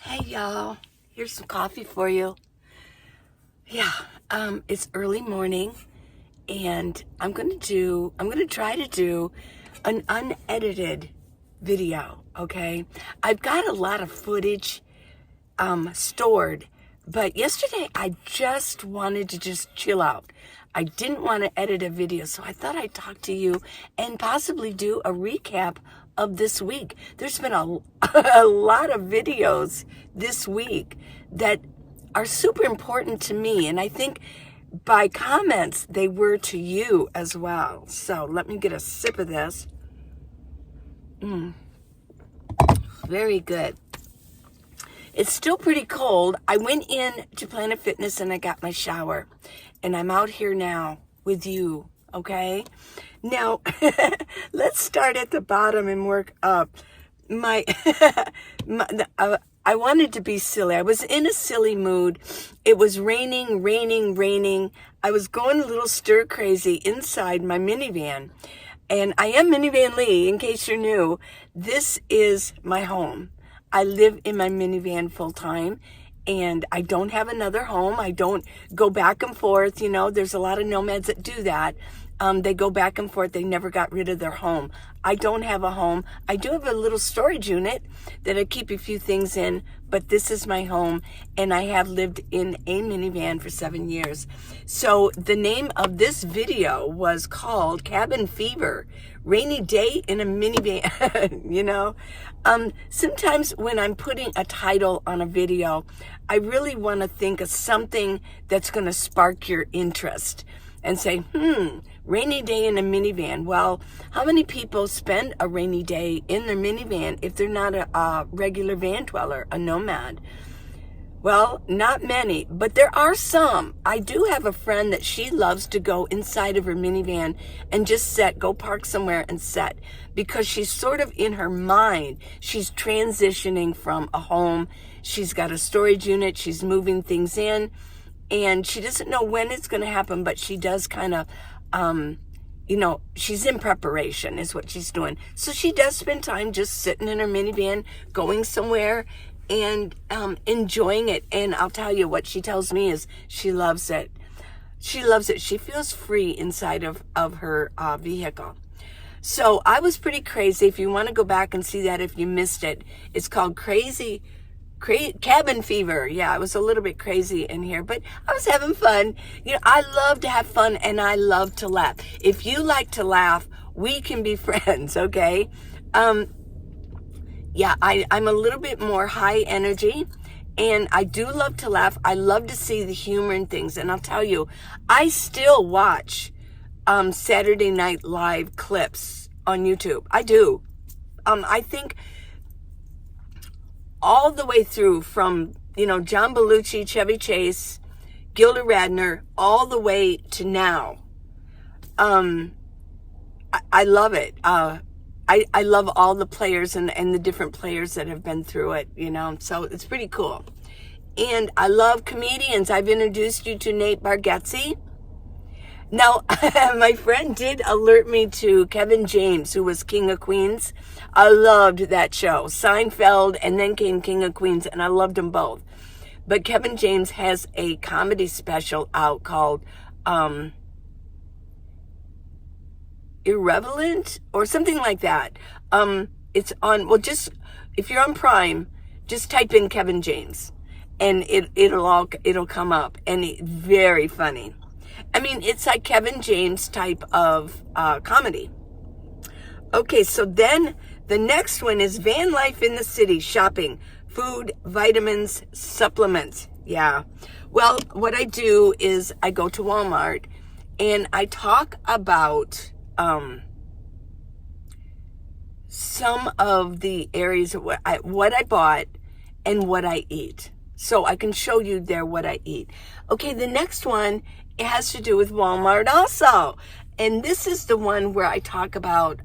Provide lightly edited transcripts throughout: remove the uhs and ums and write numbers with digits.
Hey y'all, here's some coffee for you. Yeah, it's early morning and I'm gonna try to do an unedited video, okay? I've got a lot of footage stored, but yesterday I just wanted to just chill out. I didn't want to edit a video, so I thought I'd talk to you and possibly do a recap of this week. There's been a lot of videos this week that are super important to me, and I think by comments they were to you as well. So let me get a sip of this. Very good. It's still pretty cold. I went in to Planet Fitness and I got my shower. And I'm out here now with you, okay? Now, let's start at the bottom and work up. I wanted to be silly. I was in a silly mood. It was raining. I was going a little stir crazy inside my minivan. And I am Minivan Lee, in case you're new. This is my home. I live in my minivan full time, and I don't have another home. I don't go back and forth. You know, there's a lot of nomads that do that. They go back and forth. They never got rid of their home. I don't have a home. I do have a little storage unit that I keep a few things in, but this is my home, and I have lived in a minivan for 7 years. So the name of this video was called Cabin Fever, Rainy Day in a Minivan, you know? Sometimes when I'm putting a title on a video, I really want to think of something that's going to spark your interest and say, rainy day in a minivan. Well, how many people spend a rainy day in their minivan if they're not a regular van dweller, a nomad? Well, not many, but there are some. I do have a friend that she loves to go inside of her minivan and just go park somewhere and sit, because she's sort of in her mind. She's transitioning from a home. She's got a storage unit. She's moving things in, and she doesn't know when it's going to happen, but she does kind of, she's in preparation is what she's doing. So she does spend time just sitting in her minivan, going somewhere, and enjoying it. And I'll tell you, what she tells me is she loves it. She loves it. She feels free inside of her vehicle. So I was pretty crazy. If you want to go back and see that, if you missed it, it's called Cabin Fever. Yeah, I was a little bit crazy in here, but I was having fun. You know, I love to have fun and I love to laugh. If you like to laugh, we can be friends, okay? Yeah, I'm a little bit more high energy, and I do love to laugh. I love to see the humor in things, and I'll tell you, I still watch Saturday Night Live clips on YouTube. I do. I think all the way through from, John Belushi, Chevy Chase, Gilda Radner, all the way to now. I love it. I love all the players and the different players that have been through it, so it's pretty cool. And I love comedians. I've introduced you to Nate Bargatze. Now, my friend did alert me to Kevin James, who was King of Queens. I loved that show. Seinfeld, and then came King of Queens, and I loved them both. But Kevin James has a comedy special out called Irrelevant or something like that. It's on, just if you're on Prime, just type in Kevin James and it'll come up, and it's very funny. I mean, it's like Kevin James type of comedy. Okay, so then the next one is Van Life in the City, shopping, food, vitamins, supplements. Yeah. Well, what I do is I go to Walmart and I talk about some of the areas of what I bought and what I eat. So I can show you there what I eat. Okay, the next one, it has to do with Walmart also. And this is the one where I talk about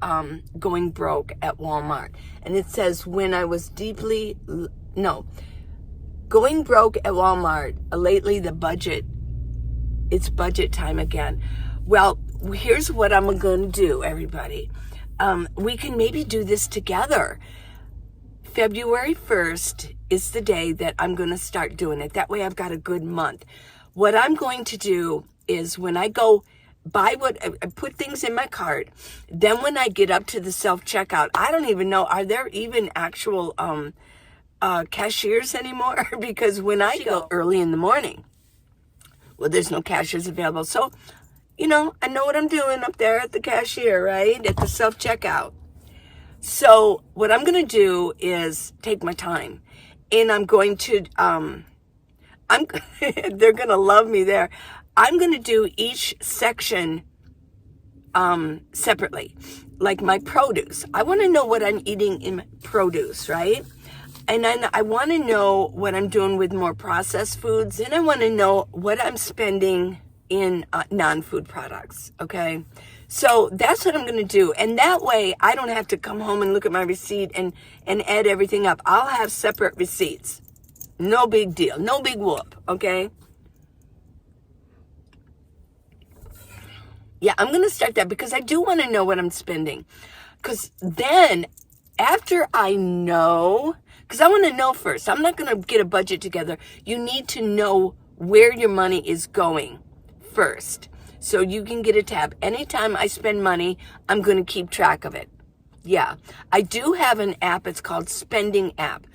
going broke at Walmart. And it says, going broke at Walmart. Lately, it's budget time again. Well, here's what I'm going to do, everybody. We can maybe do this together. February 1st is the day that I'm going to start doing it. That way I've got a good month. What I'm going to do is when I go buy I put things in my cart, then when I get up to the self-checkout, I don't even know, are there even actual cashiers anymore? Because when I go early in the morning, well, there's no cashiers available. So, I know what I'm doing up there at the cashier, right? At the self-checkout. So what I'm going to do is take my time, and I'm going to, they're going to love me there. I'm going to do each section separately, like my produce. I want to know what I'm eating in produce, right? And then I want to know what I'm doing with more processed foods, and I want to know what I'm spending in non-food products, okay? So that's what I'm going to do. And that way, I don't have to come home and look at my receipt and add everything up. I'll have separate receipts. No big deal. No big whoop, okay? Yeah, I'm going to start that because I do want to know what I'm spending. Because then, after I know, because I want to know first. I'm not going to get a budget together. You need to know where your money is going first. So you can get a tab. Anytime I spend money, I'm going to keep track of it. Yeah, I do have an app. It's called Spending App.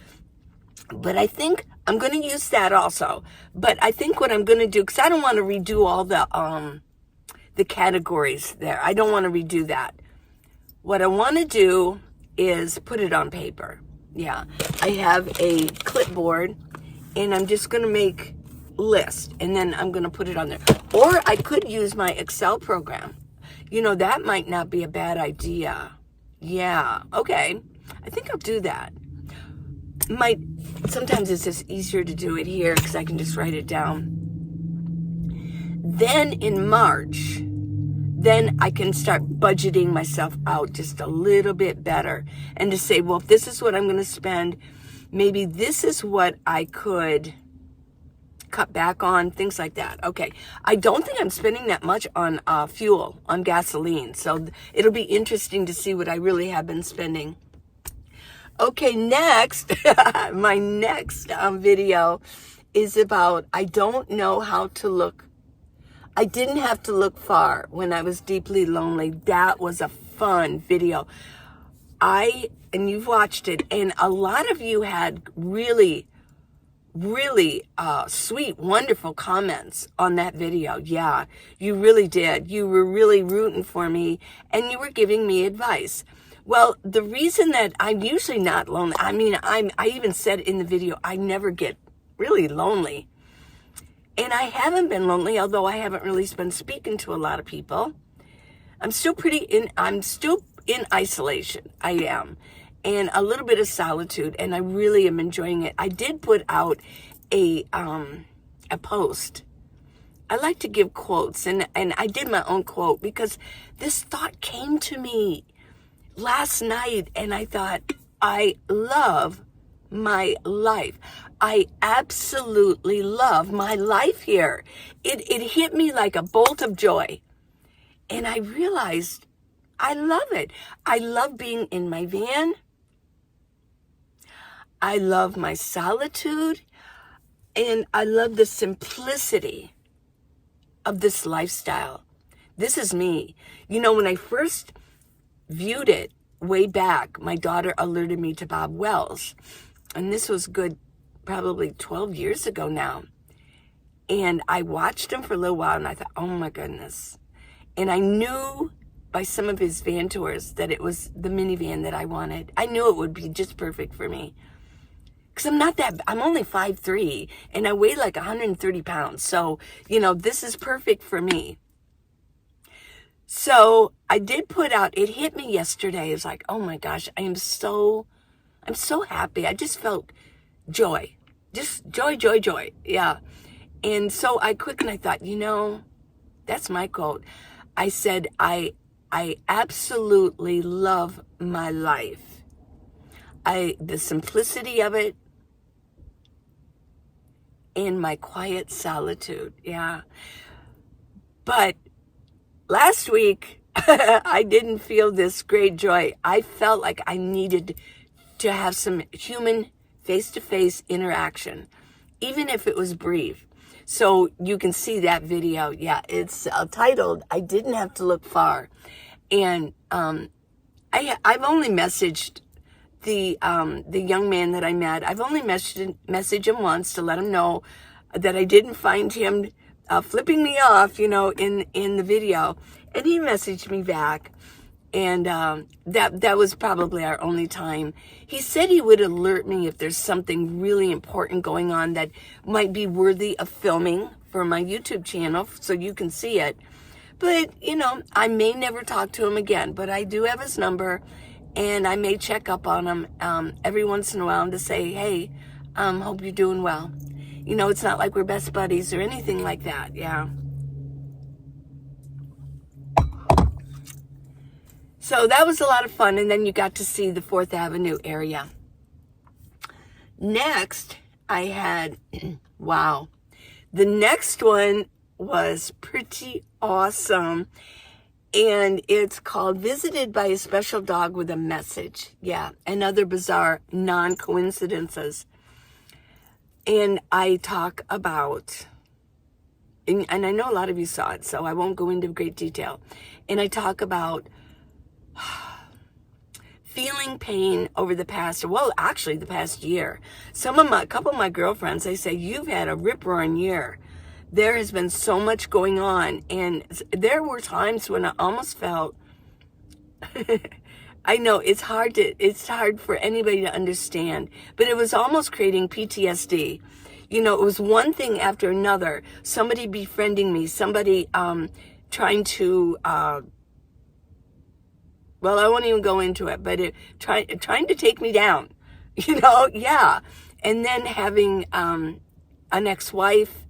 But I think I'm going to use that also. But I think what I'm going to do, because I don't want to redo all the categories there. I don't want to redo that. What I want to do is put it on paper. Yeah, I have a clipboard, and I'm just going to make list, and then I'm going to put it on there. Or I could use my Excel program. That might not be a bad idea. Yeah, okay. I think I'll do that. Sometimes it's just easier to do it here because I can just write it down. Then in March, then I can start budgeting myself out just a little bit better, and to say, well, if this is what I'm going to spend, maybe this is what I could cut back on, things like that. Okay, I don't think I'm spending that much on fuel, on gasoline, so it'll be interesting to see what I really have been spending. Okay, next, my next video is about, I don't know how to look. I didn't have to look far when I was deeply lonely. That was a fun video. And you've watched it, and a lot of you had really sweet, wonderful comments on that video. Yeah, you really did. You were really rooting for me, and you were giving me advice. Well, the reason that I'm usually not lonely, I even said in the video, I never get really lonely. And I haven't been lonely, although I haven't really been speaking to a lot of people. I'm still in isolation. I am. And a little bit of solitude, and I really am enjoying it. I did put out a post. I like to give quotes, and I did my own quote because this thought came to me last night, and I thought, I love my life. I absolutely love my life here. It hit me like a bolt of joy. And I realized I love it. I love being in my van. I love my solitude. And I love the simplicity of this lifestyle. This is me. When I first viewed it way back, my daughter alerted me to Bob Wells. And this was good, probably 12 years ago now. And I watched him for a little while, and I thought, oh my goodness. And I knew by some of his van tours that it was the minivan that I wanted. I knew it would be just perfect for me. Because I'm only 5'3", and I weigh like 130 pounds. So, this is perfect for me. So I did put out, it hit me yesterday. It's like, oh my gosh, I'm so happy. I just felt joy, just joy. Yeah. And so I thought, that's my quote. I said, I absolutely love my life. The simplicity of it and my quiet solitude. Yeah. But last week, I didn't feel this great joy. I felt like I needed to have some human face-to-face interaction, even if it was brief. So you can see that video. Yeah, it's titled, I Didn't Have to Look Far. And I've only messaged the young man that I met. I've only messaged him once to let him know that I didn't find him flipping me off, in the video. And he messaged me back. And that was probably our only time. He said he would alert me if there's something really important going on that might be worthy of filming for my YouTube channel so you can see it. But, I may never talk to him again, but I do have his number, and I may check up on him every once in a while to say, hey, hope you're doing well. It's not like we're best buddies or anything like that, yeah. So that was a lot of fun, and then you got to see the 4th Avenue area. Next, I had, wow, the next one was pretty awesome, and it's called Visited by a Special Dog with a Message. Yeah, and other bizarre non-coincidences. And I talk about, and I know a lot of you saw it, so I won't go into great detail, and I talk about feeling pain over the past year. A couple of my girlfriends, they say, you've had a rip-roaring year. There has been so much going on, and there were times when I almost felt, I know it's hard for anybody to understand, but it was almost creating PTSD. It was one thing after another, somebody befriending me, somebody trying to, well, I won't even go into it, but trying to take me down, yeah. And then having an ex-wife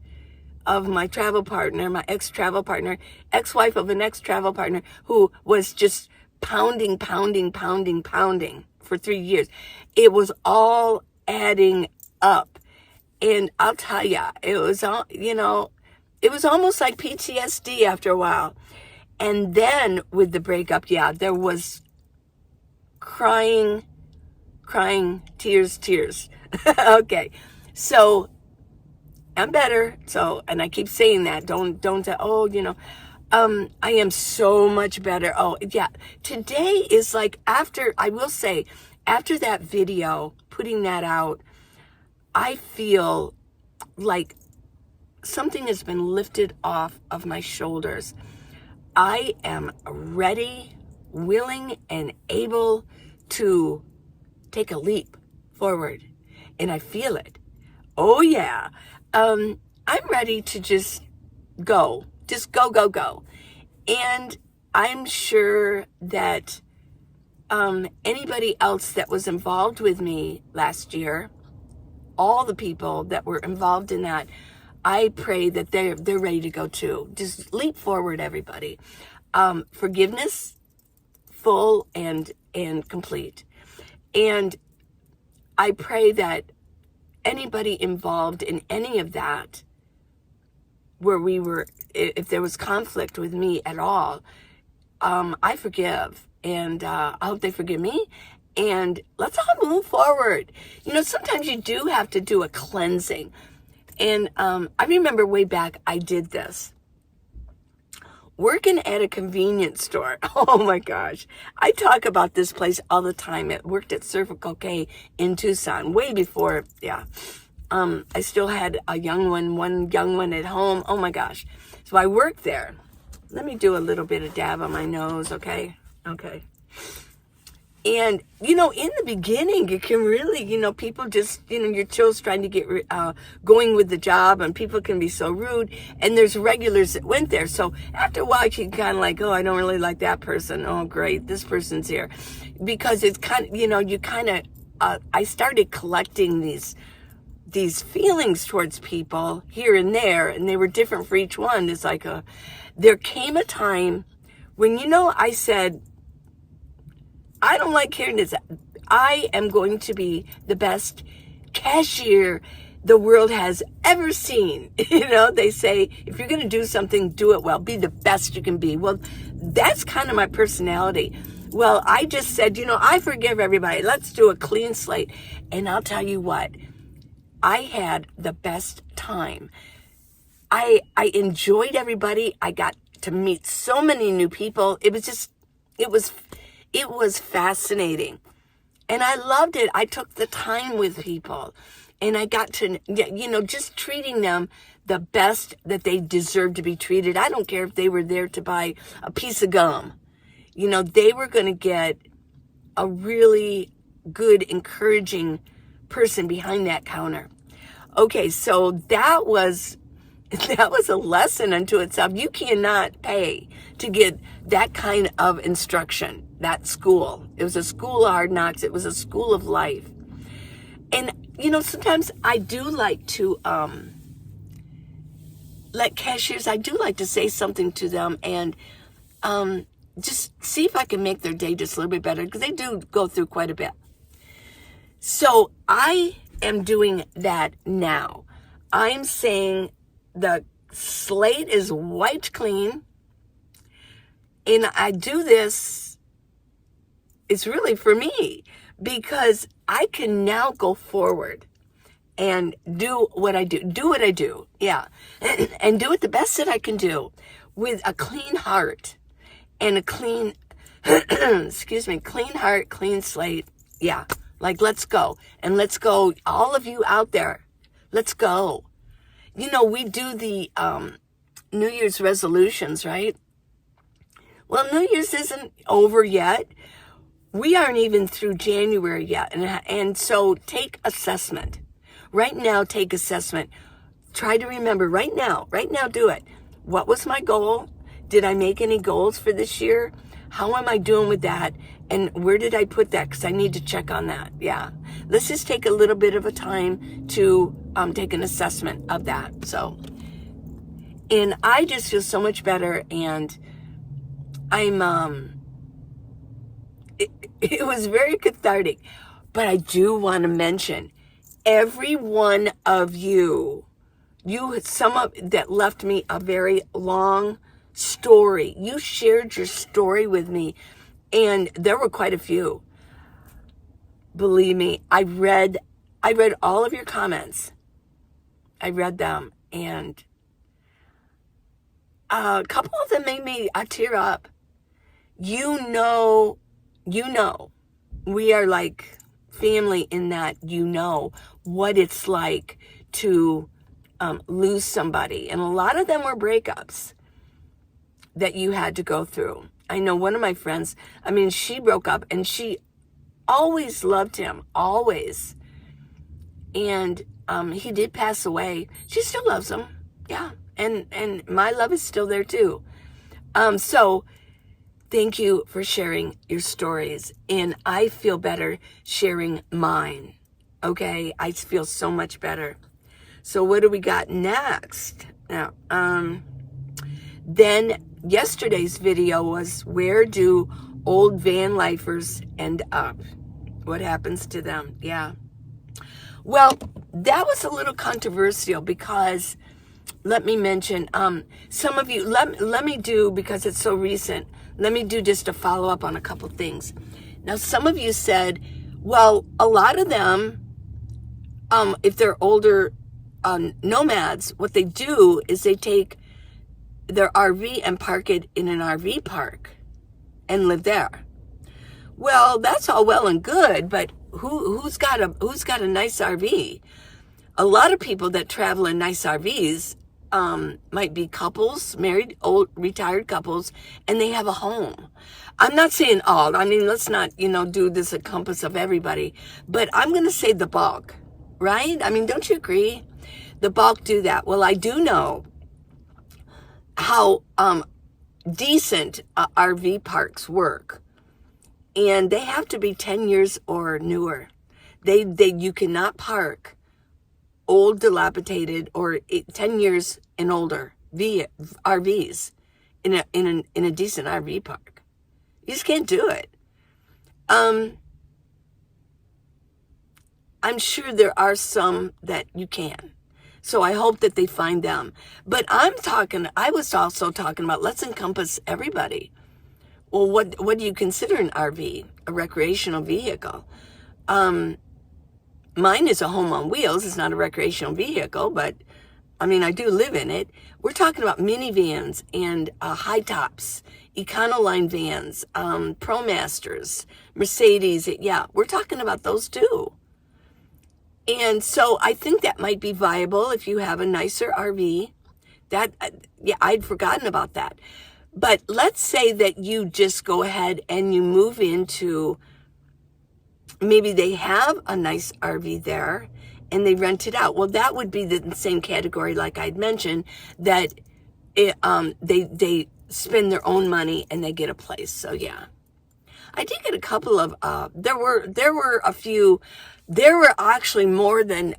of my travel partner, my ex-wife of an ex-travel partner who was just pounding for 3 years. It was all adding up. And I'll tell ya, it was all, it was almost like PTSD after a while. And then with the breakup, yeah, there was crying, tears. Okay. So I'm better. So, and I keep saying that, don't say, I am so much better. Oh yeah. Today is like after that video, putting that out, I feel like something has been lifted off of my shoulders. I am ready, willing, and able to take a leap forward. And I feel it. Oh, yeah. I'm ready to just go. Just go. And I'm sure that anybody else that was involved with me last year, all the people that were involved in that, I pray that they're ready to go too. Just leap forward, everybody. Forgiveness, full and complete. And I pray that anybody involved in any of that, if there was conflict with me at all, I forgive. And I hope they forgive me. And let's all move forward. Sometimes you do have to do a cleansing. And I remember way back, I did this. Working at a convenience store. Oh my gosh. I talk about this place all the time. It worked at Circle K in Tucson, way before, yeah. I still had one young one at home. Oh my gosh. So I worked there. Let me do a little bit of dab on my nose, okay? Okay. And, in the beginning, you can really, people just, you're just trying to get going with the job, and people can be so rude. And there's regulars that went there. So after a while, you kind of like, oh, I don't really like that person. Oh, great, this person's here. Because it's kind of, I started collecting these feelings towards people here and there, and they were different for each one. It's like there came a time when, I said, I don't like hearing this. I am going to be the best cashier the world has ever seen. They say, if you're going to do something, do it well. Be the best you can be. Well, that's kind of my personality. Well, I just said, I forgive everybody. Let's do a clean slate. And I'll tell you what, I had the best time. I enjoyed everybody. I got to meet so many new people. It was fascinating. And I loved it. I took the time with people, and I got to, just treating them the best that they deserve to be treated. I don't care if they were there to buy a piece of gum. They were going to get a really good, encouraging person behind that counter. Okay, so that was a lesson unto itself. You cannot pay to get that kind of instruction, that school. It was a school of hard knocks. It was a school of life. And, sometimes I do like to, like cashiers, I do like to say something to them and just see if I can make their day just a little bit better, because they do go through quite a bit. So I am doing that now. I'm saying the slate is wiped clean, and I do this, it's really for me, because I can now go forward and do what I do, yeah, and do it the best that I can do with a clean heart and a clean, clean heart, clean slate, yeah, like let's go, and let's go, all of you out there, let's go. We do the New Year's resolutions, right? Well, New Year's isn't over yet. We aren't even through January yet. And so take assessment. Right now, take assessment. Try to remember right now, do it. What was my goal? Did I make any goals for this year? How am I doing with that? And where did I put that? Because I need to check on that. Yeah. Let's just take a little bit of a time to take an assessment of that. So, and I just feel so much better. And I'm, it was very cathartic. But I do want to mention, every one of you, some of that left me a very long story. You shared your story with me, and there were quite a few. Believe me, I read all of your comments. I read them, and a couple of them made me tear up. We are like family in that what it's like to lose somebody. And a lot of them were breakups that you had to go through. I know one of my friends, she broke up, and she always loved him, always. And he did pass away. She still loves him. Yeah. And my love is still there too. So thank you for sharing your stories. And I feel better sharing mine. Okay. I feel so much better. So what do we got next? Now, then yesterday's video was, where do old van lifers end up? What happens to them? Yeah. Well, that was a little controversial, because let me mention, some of you, let me do, because it's so recent, let me do just a follow up on a couple things. Now, some of you said, well, a lot of them, if they're older nomads, what they do is they take their RV and park it in an RV park and live there. Well, that's all well and good, but who's got a nice RV? A lot of people that travel in nice RVs might be couples, married, old, retired couples, and they have a home. I'm not saying all. Let's not, do this a compass of everybody, but I'm going to say the bulk, right? Don't you agree? The bulk do that. Well, I do know how decent RV parks work, and they have to be 10 years or newer. You cannot park old, dilapidated, or 10 years and older RVs in a decent RV park. You just can't do it. I'm sure there are some that you can. So I hope that they find them. But I was also talking about, let's encompass everybody. Well, what do you consider an RV? A recreational vehicle? Mine is a home on wheels. It's not a recreational vehicle, but I mean, I do live in it. We're talking about minivans and high tops, Econoline vans, ProMasters, Mercedes. Yeah, we're talking about those too. And so I think that might be viable if you have a nicer RV. Yeah, I'd forgotten about that. But let's say that you just go ahead and you move into, maybe they have a nice RV there and they rent it out. Well, that would be the same category like I'd mentioned, that they spend their own money and they get a place. So yeah. I did get a couple of there were a few, there were actually more than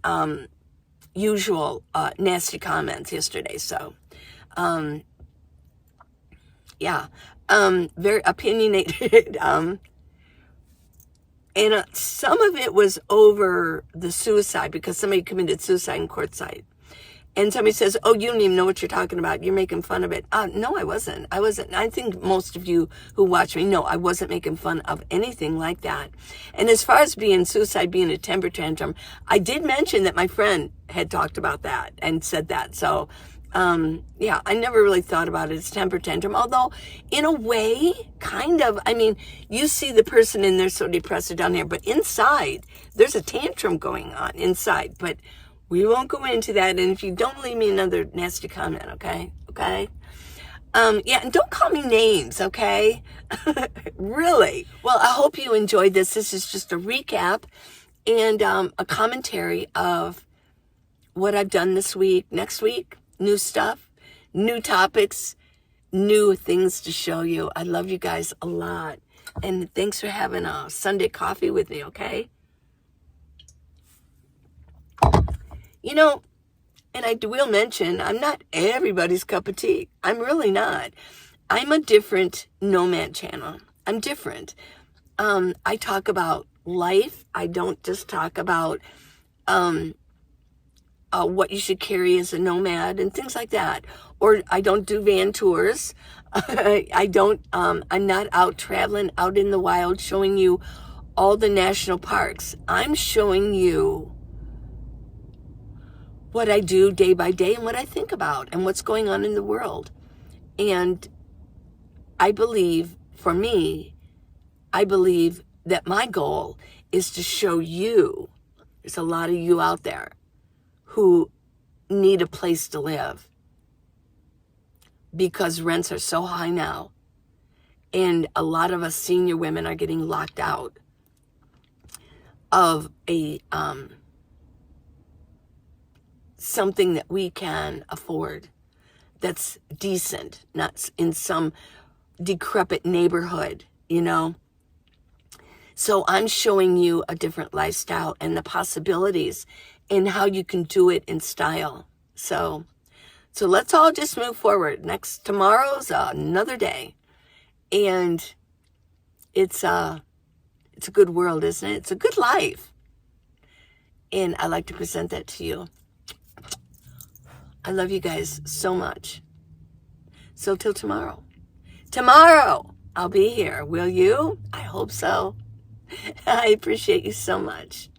usual nasty comments yesterday. So yeah, very opinionated. And some of it was over the suicide, because somebody committed suicide in Quartzsite. And somebody says, oh, you don't even know what you're talking about. You're making fun of it. No, I wasn't. I think most of you who watch me know I wasn't making fun of anything like that. And as far as suicide being a temper tantrum, I did mention that my friend had talked about that and said that. So, yeah, I never really thought about it as temper tantrum. Although, in a way, kind of, I mean, you see the person and they're so depressed or down there, but inside, there's a tantrum going on inside. But we won't go into that. And if you don't leave me another nasty comment, okay? Okay? Yeah, and don't call me names, okay? Really. Well, I hope you enjoyed this. This is just a recap and a commentary of what I've done this week. Next week, new stuff, new topics, new things to show you. I love you guys a lot. And thanks for having a Sunday coffee with me, okay? You know, and I will mention, I'm not everybody's cup of tea. I'm really not. I'm a different nomad channel. I'm different. I talk about life. I don't just talk about what you should carry as a nomad and things like that. Or I don't do van tours. I'm not out traveling out in the wild showing you all the national parks. I'm showing you what I do day by day and what I think about and what's going on in the world. And I believe, for me, I believe that my goal is to show you, there's a lot of you out there who need a place to live because rents are so high now. And a lot of us senior women are getting locked out of a something that we can afford that's decent, not in some decrepit neighborhood, you know. So I'm showing you a different lifestyle and the possibilities and how you can do it in style. So let's all just move forward. Tomorrow's another day, and it's a good world, isn't it? It's a good life, and I like to present that to you. I love you guys so much. So till tomorrow. Tomorrow, I'll be here. Will you? I hope so. I appreciate you so much.